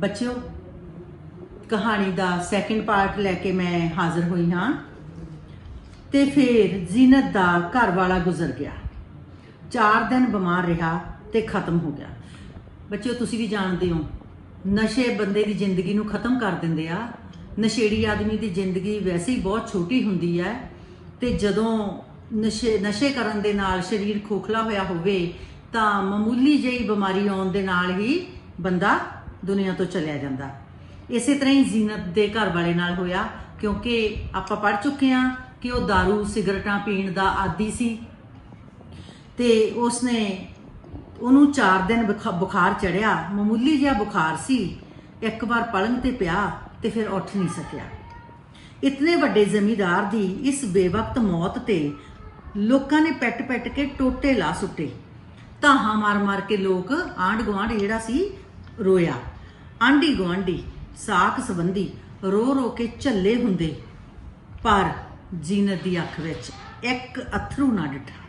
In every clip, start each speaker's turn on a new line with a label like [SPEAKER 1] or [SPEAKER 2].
[SPEAKER 1] बच्चों कहानी का सैकेंड पार्ट लैके मैं हाज़र हुई हाँ। तो फिर जीनत का घर वाला गुजर गया, 4 दिन बीमार रहा तो खत्म हो गया। बच्चों तुसी भी जानते हो नशे बंदे की जिंदगी नूं खत्म कर देंदे आ। नशेड़ी आदमी की जिंदगी वैसे ही बहुत छोटी हुंदी है तो जदों नशे करन दे नाल शरीर खोखला होया होवे तां मामूली जी बीमारी आउण दे नाल ही बंदा दुनिया तो चलिया जाता। इस तरह ही जीनत के घर वाले नाल होया, क्योंकि आपां पढ़ चुके हैं कि वह दारू सिगरटां पीण दा आदी सी ते उसने उन्होंने 4 दिन बुखार चढ़िया, मामूली जिहा बुखार सी। एक बार पलंग ते पिया ते फिर उठ नहीं सकिया। इतने वड्डे जमींदार दी इस बेवक्त मौत ते लोकां ने पैट पैट के टोटे ला सुट्टे। धाहां मार मार के लोग आंढ गुआंढ जिहड़ा सी रोया। आंढी गुआंढी साख संबंधी रो रो के झल्ले हुंदे, पर जीनत दी अख विच एक अथरू ना डिठा।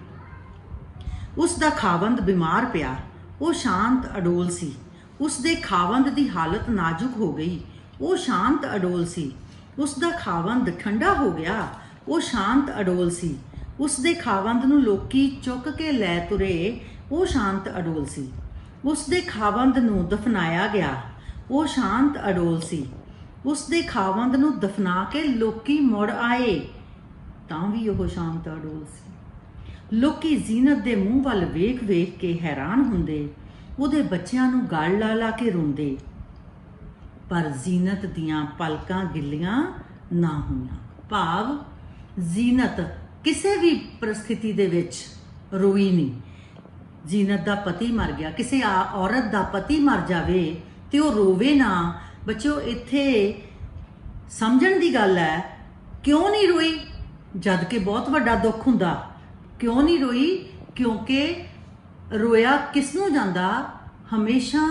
[SPEAKER 1] उसदा खावंद बीमार पिया, वो शांत अडोल सी। उसदे खावंद दी हालत नाजुक हो गई, वो शांत अडोल सी। उसदा खावंद ठंडा हो गया, वो शांत अडोल सी। उसदे खावंद नूं लोकी चुक के लै तुरे, वो शांत अडोल सी। उसदे खावंद नूं दफनाया गया, वो शांत अडोल सी। उसदे खावंद नूं दफना के लोकी मुड़ आए, तां भी वो शांत अडोल सी। लोकी जीनत दे मूँह वल वेख वेख के हैरान हुंदे, उहदे बच्चिआं नूं गल ला ला के रोंदे, पर जीनत दियां पलकां गिल्लियां ना होईआं। भाव जीनत किसी भी परिस्थिति दे विच रोई नहीं। जीनत दा पति मर गया, किसी औरत दा पति मर जावे ते वो रोवे ना। बच्चों इत्थे समझण दी गल है, क्यों नहीं रोई जद कि बहुत वड्डा दुख हुंदा। क्यों नहीं रोई? क्योंकि रोया किसनों जांदा, हमेशा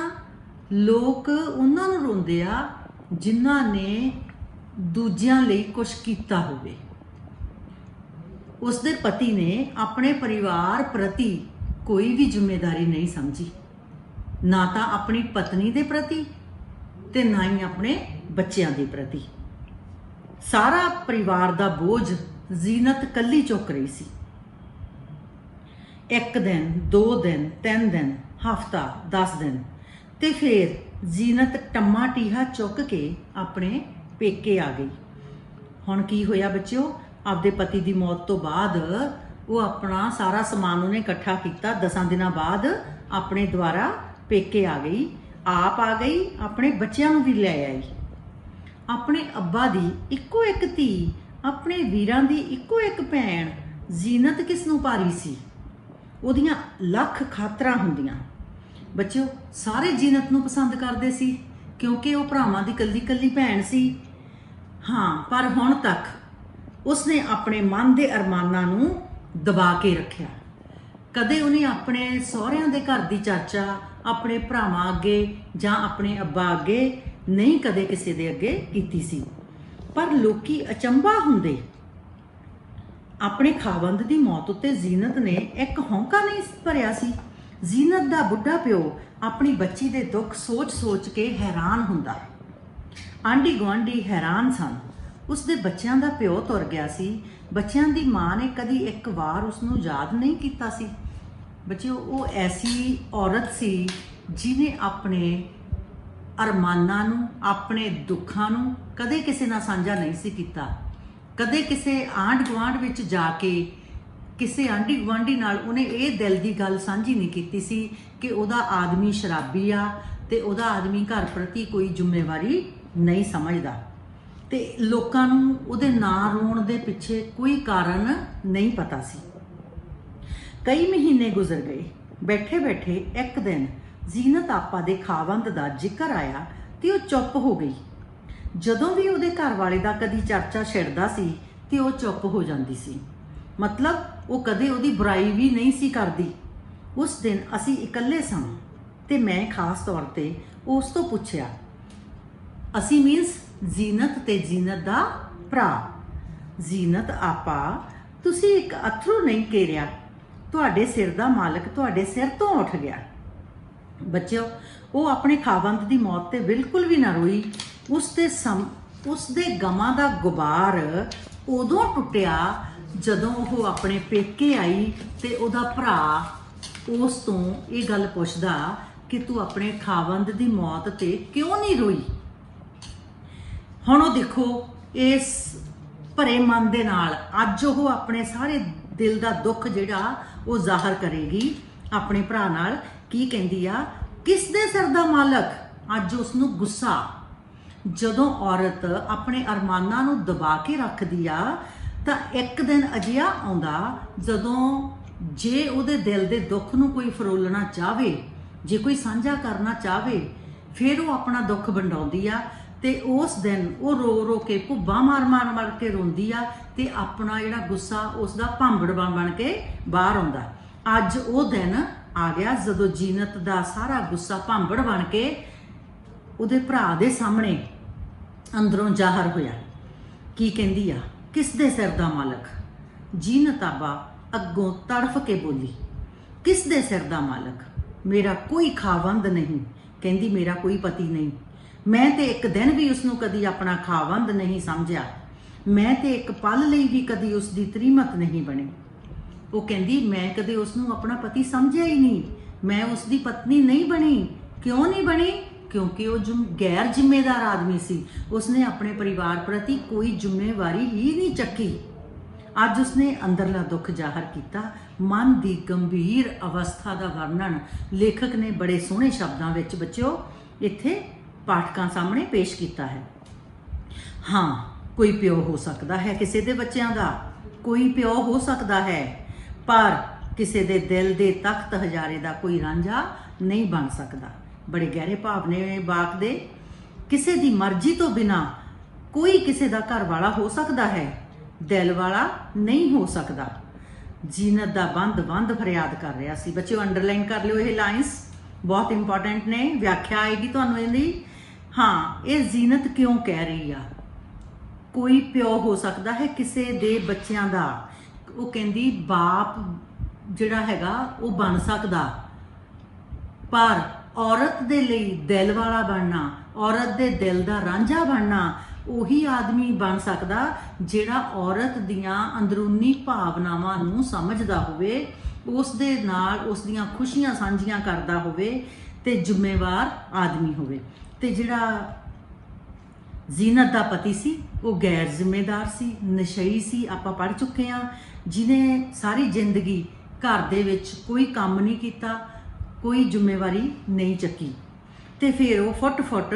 [SPEAKER 1] लोग उन्हां नूं रोंदे आ जिन्हां ने दूजियां लई कुछ कीता होवे। उसदे पति ने अपने परिवार प्रति कोई भी जिम्मेदारी नहीं समझी, ना तो अपनी पत्नी के प्रति ते ना ही अपने बच्चों के प्रति। सारा परिवार का बोझ जीनत कल्ली चुक रही सी। 1 दिन 2 दिन 3 दिन हफ्ता 10 दिन ते फिर जीनत टम्मा टीहा चुक के अपने पेके आ गई। हुण की होया बच्चों, आपदे पति की मौत तो बाद वो अपना सारा समान उन्हें इकट्ठा किया। 10 दिनों बाद अपने द्वारा पेके आ गई, आप आ गई, अपने बच्चों भी ले आई। अपने अब्बा दी इक्को एक धी, अपने वीरां दी इक्को एक भैन। जीनत किसनों भारी सी, उहदियां लख खातरां हुंदियां। बच्चों सारे जीनत नूं पसंद करदे सी, क्योंकि वह भरावां दी कल्ली कल्ली भैन सी। हाँ, पर हुण तक उसने अपने मन के अरमानां नूं दबा के रखिया। कदे उन्हें अपने सहुरिਆਂ दे घर की चर्चा अपने भरावां अगे जां अपने अब्बा अगे नहीं कदे किसी दे अगे कीती सी। पर लोकी अचंभा हुंदे, अपने खावंद की मौत उत्ते जीनत ने एक हौंका नहीं भरिया सी। जीनत दा बुढ़ा प्यो अपनी बच्ची दे दुख सोच सोच के हैरान हुंदा। आंढी गुआंढी हैरान सन। उसदे बच्चों का प्यो तुर गया सी। बच्चों की माँ ने कभी एक बार उसनूं याद नहीं किया सी। बच्चों वो ऐसी औरत सी जिन्हें अपने अरमानां नूं, अपने दुखां नूं कदे किसी नाल साझा नहीं सी कीता। कदे किसी आंढ गुआंढ विच जाके किसी आंढी गुआंढी नाल उन्हें ये दिल की गल साझी नहीं कीती सी कि उहदा आदमी शराबी आ ते उहदा आदमी घर प्रति कोई जिम्मेवारी नहीं समझदा। ते लोकां नूं उहदे नां रोण दे पिछे कोई कारण नहीं पता सी। कई महीने गुजर गए। बैठे बैठे एक दिन जीनत आपा दे खावंद दा जिक्र आया ते वो चुप हो गई। जदों भी उहदे घर वाले दा कदी चर्चा छिड़दा सी ते वो चुप हो जांदी सी। मतलब वो कदे उहदी बुराई भी नहीं सी करदी। उस दिन असी इकल्ले सां ते मैं खास तौर ते उस तो पुछया, असी मीनस जीनत ते जीनत दा भरा, जीनत आपा तुसी एक अथरू नहीं घेरिया, तुहाडे सिर दा मालक तुहाडे सिर तो उठ गया। ਬੱਚਿਓ, ਉਹ ਆਪਣੇ ਖਾਵੰਦ ਦੀ ਮੌਤ ਤੇ ਬਿਲਕੁਲ ਵੀ ਨਾ ਰੋਈ। ਉਸਦੇ ਗਮਾਂ ਦਾ ਗੁਬਾਰ ਉਦੋਂ ਟੁੱਟਿਆ ਜਦੋਂ ਉਹ ਆਪਣੇ ਪੇਕੇ ਆਈ ਤੇ ਉਹਦਾ ਭਰਾ ਉਸ ਤੋਂ ਇਹ ਗੱਲ ਪੁੱਛਦਾ ਕਿ ਤੂੰ ਆਪਣੇ ਖਾਵੰਦ ਦੀ ਮੌਤ ਤੇ ਕਿਉਂ ਨਹੀਂ ਰੋਈ। ਹੁਣ ਉਹ ਦੇਖੋ, ਇਸ ਭਰੇ ਮਨ ਦੇ ਨਾਲ ਅੱਜ ਉਹ ਆਪਣੇ ਸਾਰੇ ਦਿਲ ਦਾ ਦੁੱਖ ਜਿਹੜਾ ਉਹ ਜ਼ਾਹਰ ਕਰੇਗੀ ਆਪਣੇ ਭਰਾ ਨਾਲ। ਕੀ ਕਹਿੰਦੀ ਆ, ਕਿਸ ਦੇ ਸਿਰ ਦਾ ਮਾਲਕ। ਅੱਜ ਉਸ ਨੂੰ ਗੁੱਸਾ, ਜਦੋਂ ਔਰਤ ਆਪਣੇ ਅਰਮਾਨਾਂ ਨੂੰ ਦਬਾ ਕੇ ਰੱਖਦੀ ਆ ਤਾਂ ਇੱਕ ਦਿਨ ਅਜਿਹਾ ਆਉਂਦਾ ਜਦੋਂ ਜੇ ਉਹਦੇ ਦਿਲ ਦੇ ਦੁੱਖ ਨੂੰ ਕੋਈ ਫਰੋਲਣਾ ਚਾਹਵੇ, ਜੇ ਕੋਈ ਸਾਂਝਾ ਕਰਨਾ ਚਾਹਵੇ, ਫਿਰ ਉਹ ਆਪਣਾ ਦੁੱਖ ਵੰਡਾਉਂਦੀ ਆ ਤੇ ਉਸ ਦਿਨ ਉਹ ਰੋ ਰੋ ਕੇ ਭੁੱਬਾਂ ਮਾਰ ਕੇ ਰੋਂਦੀ ਆ ਤੇ ਆਪਣਾ ਜਿਹੜਾ ਗੁੱਸਾ ਉਸ ਦਾ ਭਾਂਬੜ ਬਣ ਕੇ ਬਾਹਰ ਆਉਂਦਾ। ਅੱਜ ਉਹ ਦਿਨ ਆ ਗਿਆ ਜਦੋਂ ਜੀਨਤ ਦਾ ਸਾਰਾ ਗੁੱਸਾ ਭਾਂਬੜ ਬਣ ਕੇ ਉਹਦੇ ਭਰਾ ਦੇ ਸਾਹਮਣੇ ਅੰਦਰੋਂ ਜ਼ਾਹਰ ਹੋਇਆ। ਕੀ ਕਹਿੰਦੀ ਆ, ਕਿਸ ਦੇ ਸਿਰ ਦਾ ਮਾਲਕ। ਜੀਨਤ ਆਬਾ ਅੱਗੋਂ ਤੜਫ ਕੇ ਬੋਲੀ, ਕਿਸ ਦੇ ਸਿਰ ਦਾ ਮਾਲਕ। ਮੇਰਾ ਕੋਈ ਖਾਵੰਦ ਨਹੀਂ, ਕਹਿੰਦੀ ਮੇਰਾ ਕੋਈ ਪਤੀ ਨਹੀਂ। ਮੈਂ ਤੇ ਇੱਕ ਦਿਨ ਵੀ ਉਸਨੂੰ ਕਦੀ ਆਪਣਾ ਖਾਵੰਦ ਨਹੀਂ ਸਮਝਿਆ। ਮੈਂ ਤੇ ਇੱਕ ਪਲ ਲਈ ਵੀ ਕਦੀ ਉਸਦੀ ਤ੍ਰੀਮਤ ਨਹੀਂ ਬਣੀ। ਉਹ ਕਹਿੰਦੀ ਮੈਂ ਕਦੇ ਉਸਨੂੰ ਆਪਣਾ ਪਤੀ ਸਮਝਿਆ ਹੀ ਨਹੀਂ, ਮੈਂ ਉਸਦੀ ਪਤਨੀ ਨਹੀਂ ਬਣੀ। ਕਿਉਂ ਨਹੀਂ ਬਣੀ? ਕਿਉਂਕਿ ਉਹ ਗੈਰ ਜ਼ਿੰਮੇਦਾਰ ਆਦਮੀ ਸੀ। ਉਸਨੇ ਆਪਣੇ ਪਰਿਵਾਰ ਪ੍ਰਤੀ ਕੋਈ ਜ਼ਿੰਮੇਵਾਰੀ ਹੀ ਨਹੀਂ ਚੱਕੀ। ਅੱਜ ਉਸਨੇ ਅੰਦਰਲਾ ਦੁੱਖ ਜ਼ਾਹਰ ਕੀਤਾ। ਮਨ ਦੀ ਗੰਭੀਰ ਅਵਸਥਾ ਦਾ ਵਰਣਨ ਲੇਖਕ ਨੇ ਬੜੇ ਸੋਹਣੇ ਸ਼ਬਦਾਂ ਵਿੱਚ ਬੱਚਿਓ ਇੱਥੇ ਪਾਠਕਾਂ ਸਾਹਮਣੇ ਪੇਸ਼ ਕੀਤਾ ਹੈ। ਹਾਂ, ਕੋਈ ਪਿਓ ਹੋ ਸਕਦਾ ਹੈ ਕਿਸੇ ਦੇ ਬੱਚਿਆਂ ਦਾ, ਕੋਈ ਪਿਓ ਹੋ ਸਕਦਾ ਹੈ, ਪਰ ਕਿਸੇ ਦੇ ਦਿਲ ਦੇ ਤਖਤ ਹਜ਼ਾਰੇ ਦਾ ਕੋਈ ਰਾਂਝਾ ਨਹੀਂ ਬਣ ਸਕਦਾ। ਬੜੇ ਗਹਿਰੇ ਭਾਵ ਨੇ ਬਾਕ ਦੇ। ਕਿਸੇ ਦੀ ਮਰਜ਼ੀ ਤੋਂ ਬਿਨਾ ਕੋਈ ਕਿਸੇ ਦਾ ਘਰ ਵਾਲਾ ਹੋ ਸਕਦਾ ਹੈ, ਦਿਲ ਵਾਲਾ ਨਹੀਂ ਹੋ ਸਕਦਾ। ਜੀਨਤ ਦਾ ਬੰਦ ਫਰਿਆਦ ਕਰ ਰਿਹਾ ਸੀ। ਬੱਚਿਓ ਅੰਡਰਲਾਈਨ ਕਰ ਲਿਓ, ਇਹ ਲਾਈਨਸ ਬਹੁਤ ਇੰਪੋਰਟੈਂਟ ਨੇ, ਵਿਆਖਿਆ ਆਏਗੀ ਤੁਹਾਨੂੰ ਇਹਦੀ। ਹਾਂ, ਇਹ ਜੀਨਤ ਕਿਉਂ ਕਹਿ ਰਹੀ ਆ ਕੋਈ ਪਿਓ ਹੋ ਸਕਦਾ ਹੈ ਕਿਸੇ ਦੇ ਬੱਚਿਆਂ ਦਾ। ਉਹ ਕਹਿੰਦੀ ਬਾਪ ਜਿਹੜਾ ਹੈਗਾ ਉਹ ਬਣ ਸਕਦਾ, ਪਰ ਔਰਤ ਦੇ ਲਈ ਦਿਲ ਵਾਲਾ ਬਣਨਾ, ਔਰਤ ਦੇ ਦਿਲ ਦਾ ਰਾਂਝਾ ਬਣਨਾ ਉਹੀ ਆਦਮੀ ਬਣ ਸਕਦਾ ਜਿਹੜਾ ਔਰਤ ਦੀਆਂ ਅੰਦਰੂਨੀ ਭਾਵਨਾਵਾਂ ਨੂੰ ਸਮਝਦਾ ਹੋਵੇ, ਉਸ ਦੇ ਨਾਲ ਉਸ ਦੀਆਂ ਖੁਸ਼ੀਆਂ ਸਾਂਝੀਆਂ ਕਰਦਾ ਹੋਵੇ ਤੇ ਜ਼ਿੰਮੇਵਾਰ ਆਦਮੀ ਹੋਵੇ। ਤੇ ਜਿਹੜਾ ਜੀਨਤ ਦਾ ਪਤੀ ਸੀ ਉਹ ਗੈਰ ਜ਼ਿੰਮੇਦਾਰ ਸੀ, ਨਸ਼ਈ ਸੀ। ਆਪਾਂ ਪੜ੍ਹ ਚੁੱਕੇ ਹਾਂ, ਜਿਹਨੇ ਸਾਰੀ ਜ਼ਿੰਦਗੀ ਘਰ ਦੇ ਵਿੱਚ ਕੋਈ ਕੰਮ ਨਹੀਂ ਕੀਤਾ, ਕੋਈ ਜ਼ਿੰਮੇਵਾਰੀ ਨਹੀਂ ਚੱਕੀ ਤੇ ਫਿਰ ਉਹ ਫੁੱਟ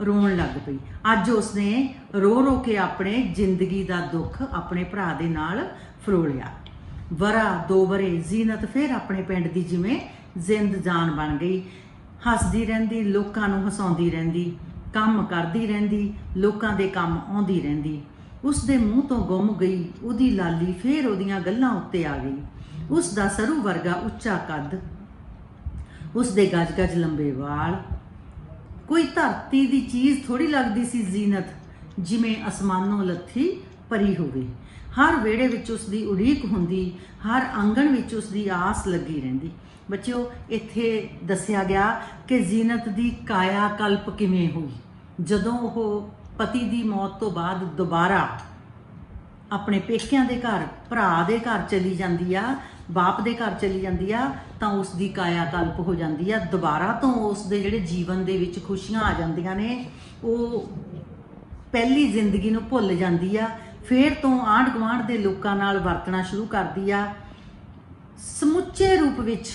[SPEAKER 1] ਰੋਣ ਲੱਗ ਪਈ। ਅੱਜ ਉਸਨੇ ਰੋ ਕੇ ਆਪਣੇ ਜ਼ਿੰਦਗੀ ਦਾ ਦੁੱਖ ਆਪਣੇ ਭਰਾ ਦੇ ਨਾਲ ਫਰੋਲਿਆ। ਵਰਾ 2 ਵਰੇ ਜੀਨਤ ਫਿਰ ਆਪਣੇ ਪਿੰਡ ਦੀ ਜਿਵੇਂ ਜ਼ਿੰਦ ਜਾਨ ਬਣ ਗਈ। ਹੱਸਦੀ ਰਹਿੰਦੀ, ਲੋਕਾਂ ਨੂੰ ਹਸਾਉਂਦੀ ਰਹਿੰਦੀ, ਕੰਮ ਕਰਦੀ ਰਹਿੰਦੀ, ਲੋਕਾਂ ਦੇ ਕੰਮ ਆਉਂਦੀ ਰਹਿੰਦੀ। ਉਸ ਦੇ ਮੂੰਹ ਤੋਂ ਗੁੰਮ ਗਈ ਉਹਦੀ ਲਾਲੀ ਫਿਰ ਉਹਦੀਆਂ ਗੱਲਾਂ ਉੱਤੇ ਆ ਗਈ। ਉਸ ਦਾ ਸਰੂ ਵਰਗਾ ਉੱਚਾ ਕੱਦ, ਉਸ ਦੇ ਗੱਜ ਲੰਬੇ ਵਾਲ, ਕੋਈ ਧਰਤੀ ਦੀ ਚੀਜ਼ ਥੋੜੀ ਲੱਗਦੀ ਸੀ ਜੀਨਤ, ਜਿਵੇਂ ਅਸਮਾਨੋਂ ਲੱਥੀ ਪਰੀ ਹੋਵੇ। ਹਰ ਵਿਹੜੇ ਵਿੱਚ ਉਸ ਦੀ ਉਡੀਕ ਹੁੰਦੀ, ਹਰ ਆਂਗਣ ਵਿੱਚ ਉਸ ਦੀ ਆਸ ਲੱਗੀ ਰਹਿੰਦੀ। ਬੱਚਿਓ, ਇੱਥੇ ਦੱਸਿਆ ਗਿਆ ਕਿ ਜੀਨਤ ਦੀ ਕਾਇਆ ਕਲਪ ਕਿਵੇਂ ਹੋਈ। ਜਦੋਂ ਉਹ ਪਤੀ ਦੀ ਮੌਤ ਤੋਂ ਬਾਅਦ ਦੁਬਾਰਾ ਆਪਣੇ ਪੇਕਿਆਂ ਦੇ ਘਰ, ਭਰਾ ਦੇ ਘਰ ਚਲੀ ਜਾਂਦੀ ਆ, ਬਾਪ ਦੇ ਘਰ ਚਲੀ ਜਾਂਦੀ ਆ, ਤਾਂ ਉਸ ਦੀ ਕਾਇਆ ਕਲਪ ਹੋ ਜਾਂਦੀ ਆ। ਦੁਬਾਰਾ ਤੋਂ ਉਸ ਦੇ ਜਿਹੜੇ ਜੀਵਨ ਦੇ ਵਿੱਚ ਖੁਸ਼ੀਆਂ ਆ ਜਾਂਦੀਆਂ ਨੇ। ਉਹ ਪਹਿਲੀ ਜ਼ਿੰਦਗੀ ਨੂੰ ਭੁੱਲ ਜਾਂਦੀ ਆ, ਫੇਰ ਤੋਂ ਆਂਢ ਗੁਆਂਢ ਦੇ ਲੋਕਾਂ ਨਾਲ ਵਰਤਣਾ ਸ਼ੁਰੂ ਕਰਦੀ ਆ। ਸਮੁੱਚੇ ਰੂਪ ਵਿੱਚ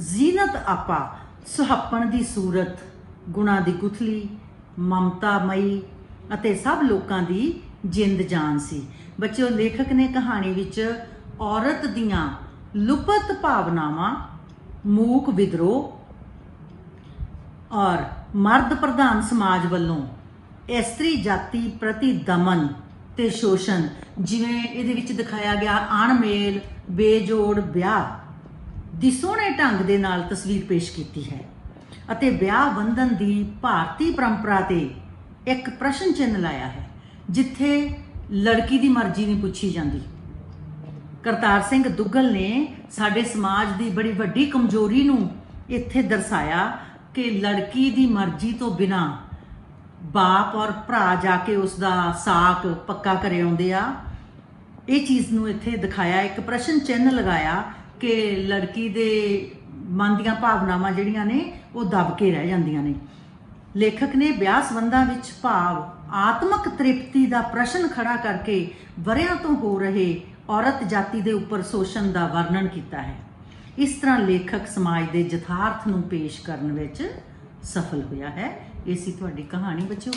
[SPEAKER 1] ਜੀਨਤ ਆਪਾ ਸੁਹੱਪਣ ਦੀ ਸੂਰਤ, ਗੁਣਾਂ ਦੀ ਗੁਥਲੀ, ਮਮਤਾ ਮਈ ਅਤੇ ਸਭ ਲੋਕਾਂ ਦੀ ਜਿੰਦ ਜਾਨ ਸੀ। ਬੱਚਿਓ, ਲੇਖਕ ਨੇ ਕਹਾਣੀ ਵਿੱਚ ਔਰਤ ਦੀਆਂ ਲੁਪਤ ਭਾਵਨਾਵਾਂ, ਮੂਕ ਵਿਦਰੋਹ ਔਰ ਮਰਦ ਪ੍ਰਧਾਨ ਸਮਾਜ ਵੱਲੋਂ ਇਸਤਰੀ ਜਾਤੀ ਪ੍ਰਤੀ ਦਮਨ ਤੇ ਸ਼ੋਸ਼ਣ, ਜਿਵੇਂ ਇਹਦੇ ਵਿੱਚ ਦਿਖਾਇਆ ਗਿਆ ਅਣਮੇਲ ਬੇਜੋੜ ਵਿਆਹ ਦੀ ਸੋਹਣੇ ਢੰਗ ਦੇ ਨਾਲ ਤਸਵੀਰ ਪੇਸ਼ ਕੀਤੀ ਹੈ ਅਤੇ ਵਿਆਹ ਬੰਧਨ ਦੀ ਭਾਰਤੀ ਪਰੰਪਰਾ ਤੇ ਇੱਕ ਪ੍ਰਸ਼ਨ ਚਿੰਨ੍ਹ ਲਾਇਆ ਹੈ, ਜਿੱਥੇ ਲੜਕੀ ਦੀ ਮਰਜ਼ੀ ਨਹੀਂ ਪੁੱਛੀ ਜਾਂਦੀ। ਕਰਤਾਰ ਸਿੰਘ ਦੁੱਗਲ ਨੇ ਸਾਡੇ ਸਮਾਜ ਦੀ ਬੜੀ ਵੱਡੀ ਕਮਜ਼ੋਰੀ ਨੂੰ ਇੱਥੇ ਦਰਸਾਇਆ ਕਿ ਲੜਕੀ ਦੀ ਮਰਜ਼ੀ ਤੋਂ ਬਿਨਾ ਬਾਪ ਔਰ ਭਰਾ ਜਾ ਕੇ ਉਸ ਦਾ ਸਾਕ ਪੱਕਾ ਕਰ ਆਉਂਦੇ ਆ। ਇਹ ਚੀਜ਼ ਨੂੰ ਇੱਥੇ ਦਿਖਾਇਆ, ਇੱਕ ਪ੍ਰਸ਼ਨ ਚਿੰਨ੍ਹ ਲਗਾਇਆ ਕਿ ਲੜਕੀ ਦੇ ਮਨ ਦੀਆਂ ਭਾਵਨਾਵਾਂ ਜਿਹੜੀਆਂ ਨੇ ਉਹ ਦਬ ਕੇ ਰਹਿ ਜਾਂਦੀਆਂ ਨੇ। ਲੇਖਕ ਨੇ ਵਿਆਹ ਸੰਬੰਧਾਂ ਵਿੱਚ ਭਾਵ ਆਤਮਕ ਤ੍ਰਿਪਤੀ ਦਾ ਪ੍ਰਸ਼ਨ ਖੜਾ ਕਰਕੇ ਵਰ੍ਹਿਆਂ ਤੋਂ ਹੋ ਰਹੇ ਔਰਤ ਜਾਤੀ ਦੇ ਉੱਪਰ ਸ਼ੋਸ਼ਣ ਦਾ ਵਰਣਨ ਕੀਤਾ ਹੈ। ਇਸ ਤਰ੍ਹਾਂ ਲੇਖਕ ਸਮਾਜ ਦੇ ਯਥਾਰਥ ਨੂੰ ਪੇਸ਼ ਕਰਨ ਵਿੱਚ ਸਫਲ ਹੋਇਆ ਹੈ। ਇਹ ਸੀ ਤੁਹਾਡੀ ਕਹਾਣੀ ਬੱਚਿਓ।